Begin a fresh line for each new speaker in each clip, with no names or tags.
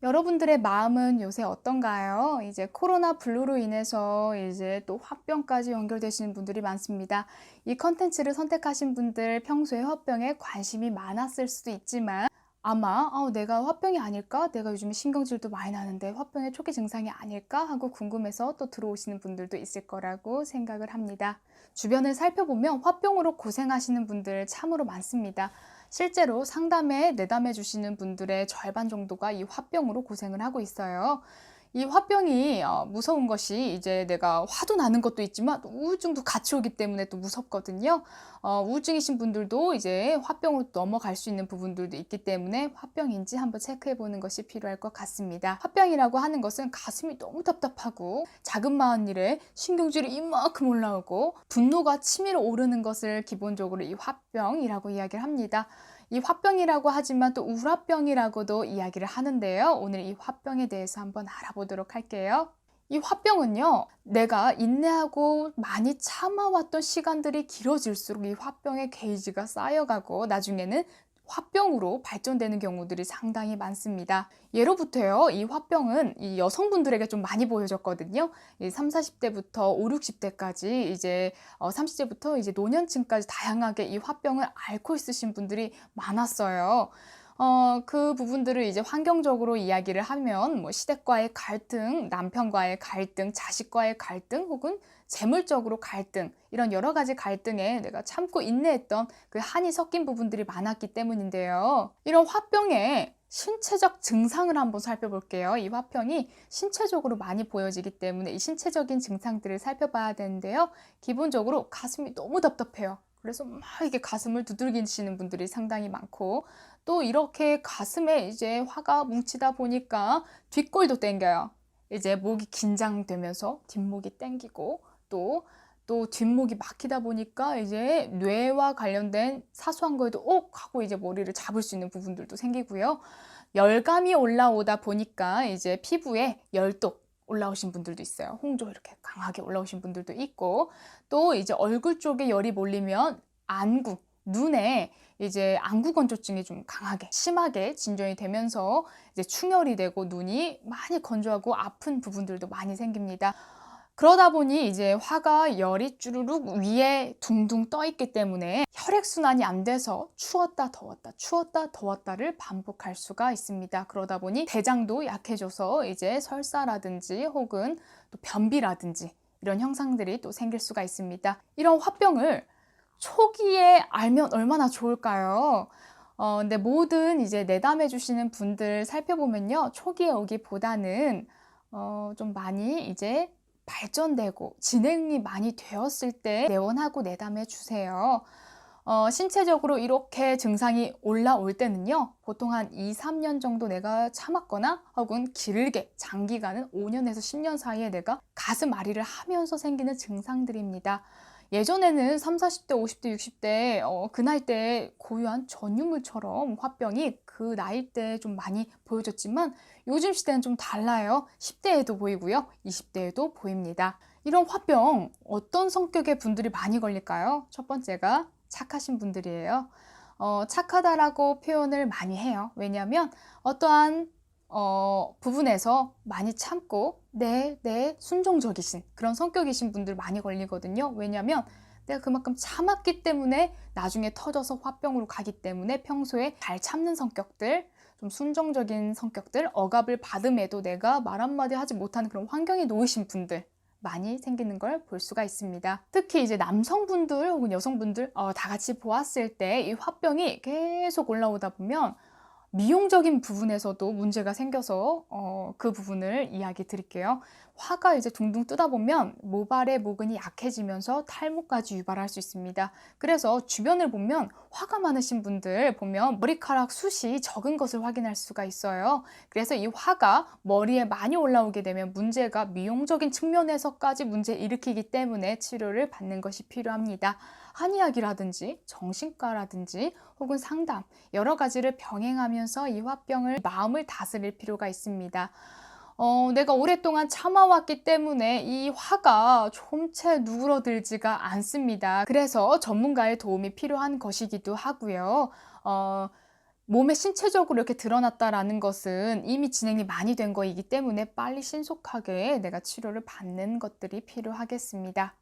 여러분들의 마음은 요새 어떤가요? 이제 코로나 블루로 인해서 이제 또 화병까지 연결되시는 분들이 많습니다. 이 컨텐츠를 선택하신 분들 평소에 화병에 관심이 많았을 수도 있지만 아마 내가 화병이 아닐까? 내가 요즘에 신경질도 많이 나는데 화병의 초기 증상이 아닐까? 하고 궁금해서 또 들어오시는 분들도 있을 거라고 생각을 합니다. 주변을 살펴보면 화병으로 고생하시는 분들 참으로 많습니다. 실제로 상담에 내담해 주시는 분들의 절반 정도가 이 화병으로 고생을 하고 있어요. 이 화병이 무서운 것이 이제 내가 화도 나는 것도 있지만 또 우울증도 같이 오기 때문에 또 무섭거든요. 우울증이신 분들도 이제 화병으로 넘어갈 수 있는 부분들도 있기 때문에 화병인지 한번 체크해 보는 것이 필요할 것 같습니다. 화병이라고 하는 것은 가슴이 너무 답답하고 자그마한 일에 신경질이 이만큼 올라오고 분노가 치밀어 오르는 것을 기본적으로 이 화병이라고 이야기를 합니다. 이 화병이라고 하지만 또 우라병이라고도 이야기를 하는데요. 오늘 이 화병에 대해서 한번 알아보도록 할게요. 이 화병은요, 내가 인내하고 많이 참아왔던 시간들이 길어질수록 이 화병의 게이지가 쌓여가고 나중에는 화병으로 발전되는 경우들이 상당히 많습니다. 예로부터요, 이 화병은 이 여성분들에게 좀 많이 보여졌거든요. 이 3, 40대부터 5, 60대까지 이제 30대부터 이제 노년층까지 다양하게 이 화병을 앓고 있으신 분들이 많았어요. 그 부분들을 이제 환경적으로 이야기를 하면 뭐 시댁과의 갈등, 남편과의 갈등, 자식과의 갈등 혹은 재물적으로 갈등 이런 여러 가지 갈등에 내가 참고 인내했던 그 한이 섞인 부분들이 많았기 때문인데요. 이런 화병의 신체적 증상을 한번 살펴볼게요. 이 화병이 신체적으로 많이 보여지기 때문에 이 신체적인 증상들을 살펴봐야 되는데요. 기본적으로 가슴이 너무 답답해요. 그래서 막 이게 가슴을 두들기시는 분들이 상당히 많고 또 이렇게 가슴에 이제 화가 뭉치다 보니까 뒷골도 땡겨요. 이제 목이 긴장되면서 뒷목이 땡기고 또 뒷목이 막히다 보니까 이제 뇌와 관련된 사소한 거에도 하고 이제 머리를 잡을 수 있는 부분들도 생기고요. 열감이 올라오다 보니까 이제 피부에 열도 올라오신 분들도 있어요. 홍조 이렇게 강하게 올라오신 분들도 있고 또 이제 얼굴 쪽에 열이 몰리면 안구, 눈에 이제 안구 건조증이 좀 강하게 심하게 진전이 되면서 이제 충혈이 되고 눈이 많이 건조하고 아픈 부분들도 많이 생깁니다. 그러다 보니 이제 화가 열이 주르륵 위에 둥둥 떠 있기 때문에 혈액순환이 안 돼서 추웠다 더웠다 추웠다 더웠다를 반복할 수가 있습니다. 그러다 보니 대장도 약해져서 이제 설사라든지 혹은 또 변비라든지 이런 형상들이 또 생길 수가 있습니다. 이런 화병을 초기에 알면 얼마나 좋을까요? 근데 모든 이제 내담해 주시는 분들 살펴보면요. 초기에 오기보다는 좀 많이 이제 발전되고 진행이 많이 되었을 때 내원하고 내담해 주세요. 신체적으로 이렇게 증상이 올라올 때는요, 보통 한 2, 3년 정도 내가 참았거나 혹은 길게 장기간은 5년에서 10년 사이에 내가 가슴 앓이를 하면서 생기는 증상들입니다. 예전에는 3, 40대, 50대, 60대 그 나이 때 고유한 전유물처럼 화병이 그 나이 때 좀 많이 보여졌지만 요즘 시대는 좀 달라요. 10대에도 보이고요. 20대에도 보입니다. 이런 화병 어떤 성격의 분들이 많이 걸릴까요? 첫 번째가 착하신 분들이에요. 착하다라고 표현을 많이 해요. 왜냐하면 어떠한 부분에서 많이 참고 순종적이신 그런 성격이신 분들 많이 걸리거든요. 왜냐하면 내가 그만큼 참았기 때문에 나중에 터져서 화병으로 가기 때문에 평소에 잘 참는 성격들, 좀 순종적인 성격들, 억압을 받음에도 내가 말 한마디 하지 못하는 그런 환경에 놓이신 분들 많이 생기는 걸 볼 수가 있습니다. 특히 이제 남성분들 혹은 여성분들 다 같이 보았을 때 이 화병이 계속 올라오다 보면 미용적인 부분에서도 문제가 생겨서 그 부분을 이야기 드릴게요. 화가 이제 둥둥 뜨다 보면 모발의 모근이 약해지면서 탈모까지 유발할 수 있습니다. 그래서 주변을 보면 화가 많으신 분들 보면 머리카락 숱이 적은 것을 확인할 수가 있어요. 그래서 이 화가 머리에 많이 올라오게 되면 문제가 미용적인 측면에서까지 문제를 일으키기 때문에 치료를 받는 것이 필요합니다. 한의학이라든지 정신과라든지 혹은 상담 여러 가지를 병행하면서 이 화병을 마음을 다스릴 필요가 있습니다. 내가 오랫동안 참아왔기 때문에 이 화가 좀채 누그러들지가 않습니다. 그래서 전문가의 도움이 필요한 것이기도 하고요. 몸에 신체적으로 이렇게 드러났다라는 것은 이미 진행이 많이 된 거이기 때문에 빨리 신속하게 내가 치료를 받는 것들이 필요하겠습니다.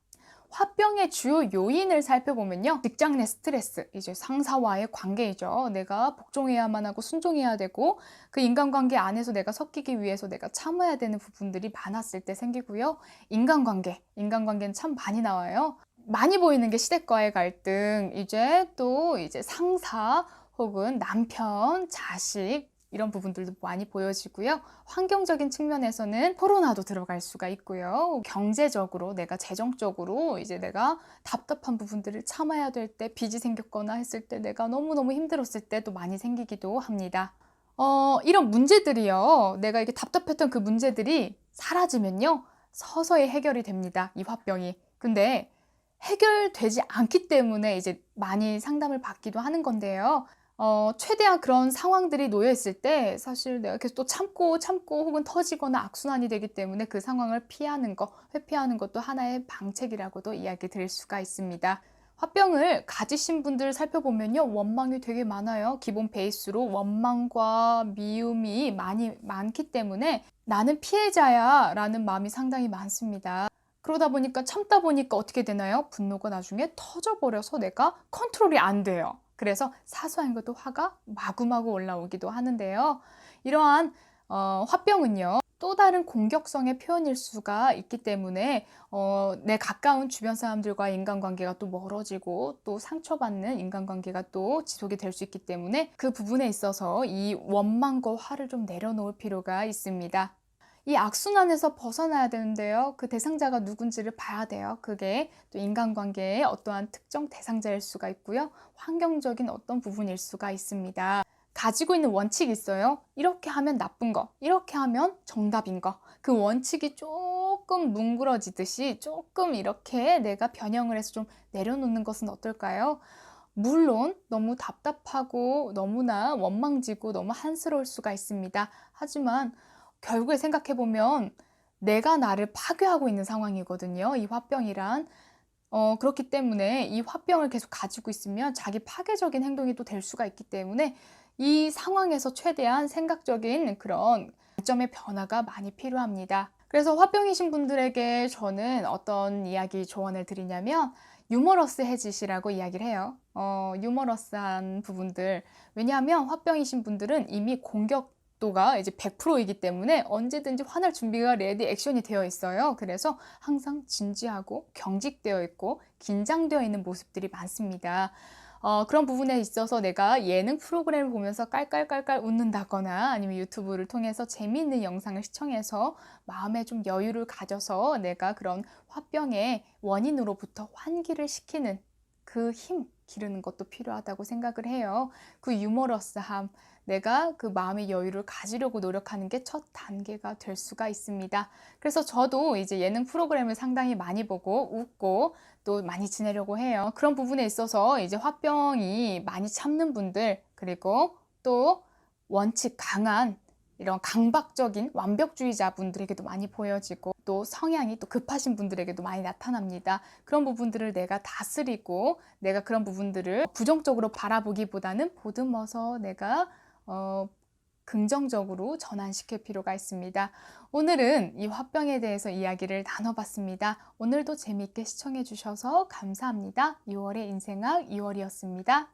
화병의 주요 요인을 살펴보면요. 직장 내 스트레스, 이제 상사와의 관계이죠. 내가 복종해야만 하고 순종해야 되고 그 인간관계 안에서 내가 섞이기 위해서 내가 참아야 되는 부분들이 많았을 때 생기고요. 인간관계는 참 많이 나와요. 많이 보이는 게 시댁과의 갈등, 이제 상사 혹은 남편, 자식 이런 부분들도 많이 보여지고요. 환경적인 측면에서는 코로나도 들어갈 수가 있고요. 경제적으로 내가 재정적으로 이제 내가 답답한 부분들을 참아야 될 때 빚이 생겼거나 했을 때 내가 너무너무 힘들었을 때도 많이 생기기도 합니다. 이런 문제들이요. 내가 이게 답답했던 그 문제들이 사라지면요. 서서히 해결이 됩니다. 이 화병이. 근데 해결되지 않기 때문에 이제 많이 상담을 받기도 하는 건데요. 최대한 그런 상황들이 놓여 있을 때 사실 내가 계속 또 참고 혹은 터지거나 악순환이 되기 때문에 그 상황을 피하는 거, 회피하는 것도 하나의 방책이라고도 이야기 드릴 수가 있습니다. 화병을 가지신 분들 살펴보면요. 원망이 되게 많아요. 기본 베이스로 원망과 미움이 많기 때문에 나는 피해자야 라는 마음이 상당히 많습니다. 그러다 보니까 참다 보니까 어떻게 되나요? 분노가 나중에 터져버려서 내가 컨트롤이 안 돼요. 그래서 사소한 것도 화가 마구마구 올라오기도 하는데요. 이러한 화병은요. 또 다른 공격성의 표현일 수가 있기 때문에 내 가까운 주변 사람들과 인간관계가 또 멀어지고 또 상처받는 인간관계가 또 지속이 될 수 있기 때문에 그 부분에 있어서 이 원망과 화를 좀 내려놓을 필요가 있습니다. 이 악순환에서 벗어나야 되는데요. 그 대상자가 누군지를 봐야 돼요. 그게 또 인간관계의 어떠한 특정 대상자일 수가 있고요. 환경적인 어떤 부분일 수가 있습니다. 가지고 있는 원칙이 있어요. 이렇게 하면 나쁜 거, 이렇게 하면 정답인 거. 그 원칙이 조금 뭉그러지듯이 조금 이렇게 내가 변형을 해서 좀 내려놓는 것은 어떨까요? 물론 너무 답답하고 너무나 원망지고 너무 한스러울 수가 있습니다. 하지만 결국에 생각해보면 내가 나를 파괴하고 있는 상황이거든요. 이 화병이란. 그렇기 때문에 이 화병을 계속 가지고 있으면 자기 파괴적인 행동이 또 될 수가 있기 때문에 이 상황에서 최대한 생각적인 그런 관점의 변화가 많이 필요합니다. 그래서 화병이신 분들에게 저는 어떤 이야기 조언을 드리냐면 유머러스해지시라고 이야기를 해요. 유머러스한 부분들. 왜냐하면 화병이신 분들은 이미 공격도가 이제 100%이기 때문에 언제든지 화날 준비가 레디 액션이 되어 있어요. 그래서 항상 진지하고 경직되어 있고 긴장되어 있는 모습들이 많습니다. 그런 부분에 있어서 내가 예능 프로그램을 보면서 깔깔깔깔 웃는다거나 아니면 유튜브를 통해서 재미있는 영상을 시청해서 마음에 좀 여유를 가져서 내가 그런 화병의 원인으로부터 환기를 시키는 그 힘 기르는 것도 필요하다고 생각을 해요. 그 유머러스함, 내가 그 마음의 여유를 가지려고 노력하는 게 첫 단계가 될 수가 있습니다. 그래서 저도 이제 예능 프로그램을 상당히 많이 보고 웃고 또 많이 지내려고 해요. 그런 부분에 있어서 이제 화병이 많이 참는 분들, 그리고 또 원칙 강한 이런 강박적인 완벽주의자 분들에게도 많이 보여지고 또 성향이 또 급하신 분들에게도 많이 나타납니다. 그런 부분들을 내가 다스리고 내가 그런 부분들을 부정적으로 바라보기보다는 보듬어서 내가 긍정적으로 전환시킬 필요가 있습니다. 오늘은 이 화병에 대해서 이야기를 나눠봤습니다. 오늘도 재미있게 시청해 주셔서 감사합니다. 2월의 인생학 2월이었습니다.